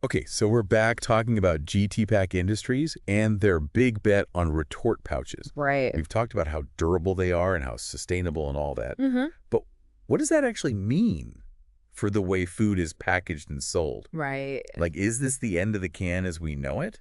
Okay, so we're back talking about GT Pack Industries and their big bet on retort pouches. Right. We've talked about how durable they are and how sustainable and all that. Mm-hmm. But what does that actually mean for the way food is packaged and sold? Right. Like, is this the end of the can as we know it?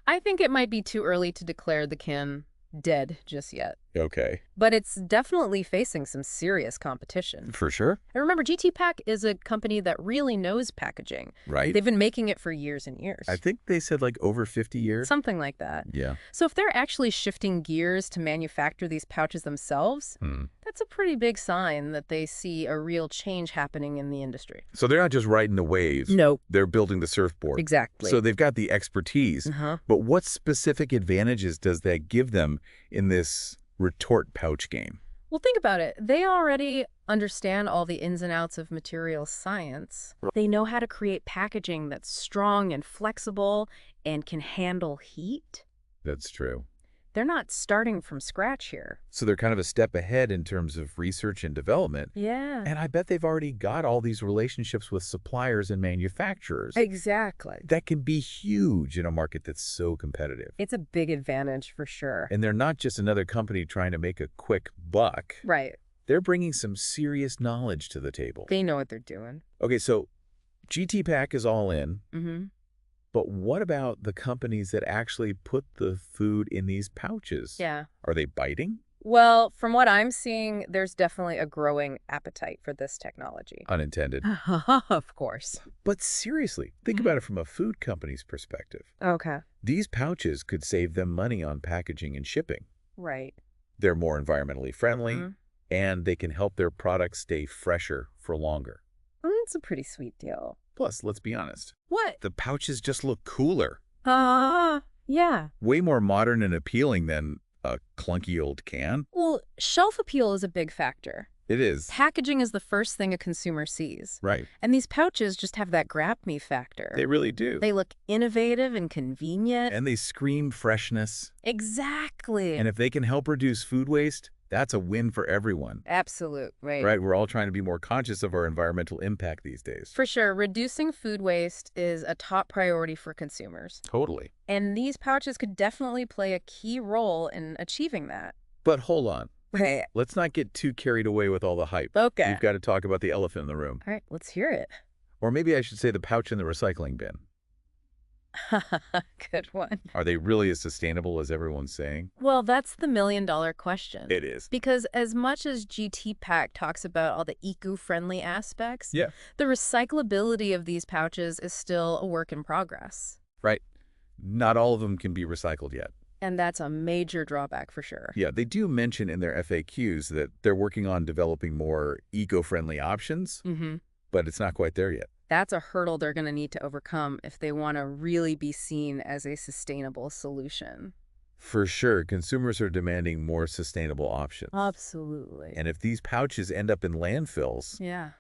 I think it might be too early to declare the can dead just yet. Okay. But it's definitely facing some serious competition. For sure. And remember, GT Pack is a company that really knows packaging. Right. They've been making it for years and years. I think they said like over 50 years. Something like that. Yeah. So if they're actually shifting gears to manufacture these pouches themselves, that's a pretty big sign that they see a real change happening in the industry. So they're not just riding the waves. No. They're building the surfboard. Exactly. So they've got the expertise. But what specific advantages does that give them in this retort pouch game? Well, think about it. They already understand all the ins and outs of material science. They know how to create packaging that's strong and flexible and can handle heat. That's true. They're not starting from scratch here. So they're kind of a step ahead in terms of research and development. Yeah. And I bet they've already got all these relationships with suppliers and manufacturers. Exactly. That can be huge in a market that's so competitive. It's a big advantage for sure. And they're not just another company trying to make a quick buck. Right. They're bringing some serious knowledge to the table. They know what they're doing. Okay, so GT Pack is all in. Mm-hmm. But what about the companies that actually put the food in these pouches? Yeah. Are they biting? Well, from what I'm seeing, there's definitely a growing appetite for this technology. Unintended. Of course. But seriously, think about it from a food company's perspective. Okay. These pouches could save them money on packaging and shipping. Right. They're more environmentally friendly, and they can help their products stay fresher for longer. It's a pretty sweet deal. Plus, let's be honest. What? The pouches just look cooler. Yeah. Way more modern and appealing than a clunky old can. Well, shelf appeal is a big factor. It is. Packaging is the first thing a consumer sees. Right. And these pouches just have that grab me factor. They really do. They look innovative and convenient. And they scream freshness. Exactly. And if they can help reduce food waste, that's a win for everyone. Absolute, right. Right, we're all trying to be more conscious of our environmental impact these days. For sure, reducing food waste is a top priority for consumers. Totally. And these pouches could definitely play a key role in achieving that. But hold on. Right. Let's not get too carried away with all the hype. Okay. We've got to talk about the elephant in the room. All right, let's hear it. Or maybe I should say the pouch in the recycling bin. Good one. Are they really as sustainable as everyone's saying? Well, that's the million-dollar question. It is. Because as much as GT Pack talks about all the eco-friendly aspects, Yeah. the recyclability of these pouches is still a work in progress. Right. Not all of them can be recycled yet. And that's a major drawback for sure. Yeah, they do mention in their FAQs that they're working on developing more eco-friendly options, but it's not quite there yet. That's a hurdle they're going to need to overcome if they want to really be seen as a sustainable solution. For sure, consumers are demanding more sustainable options. Absolutely. And if these pouches end up in landfills, Yeah,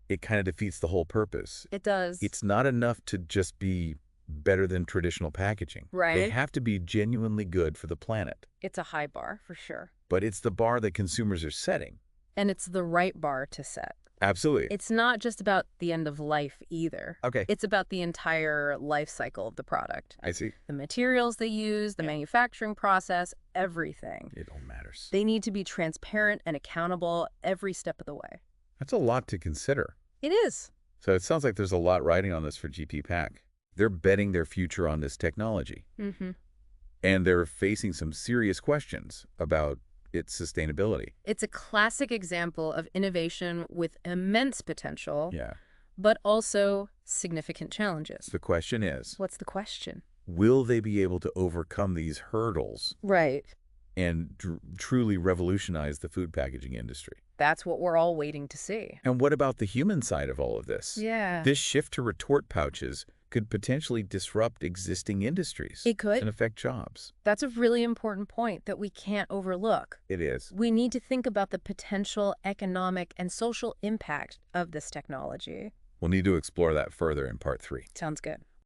it kind of defeats the whole purpose. it does. It's not enough to just be better than traditional packaging. Right. They have to be genuinely good for the planet. It's a high bar for sure. But it's the bar that consumers are setting. And it's the right bar to set. Absolutely. It's not just about the end of life either. Okay. It's about the entire life cycle of the product. I see. The materials they use, the manufacturing process, everything. It all matters. They need to be transparent and accountable every step of the way. That's a lot to consider. It is. So it sounds like there's a lot riding on this for GT Pack. They're betting their future on this technology. And they're facing some serious questions about its sustainability. It's a classic example of innovation with immense potential, Yeah. but also significant challenges. The question is, What's the question? will they be able to overcome these hurdles Right. and truly revolutionize the food packaging industry? That's what we're all waiting to see. And what about the human side of all of this? Yeah. This shift to retort pouches could potentially disrupt existing industries. It could. And affect jobs. That's a really important point that we can't overlook. It is. We need to think about the potential economic and social impact of this technology. We'll need to explore that further in part 3. Sounds good.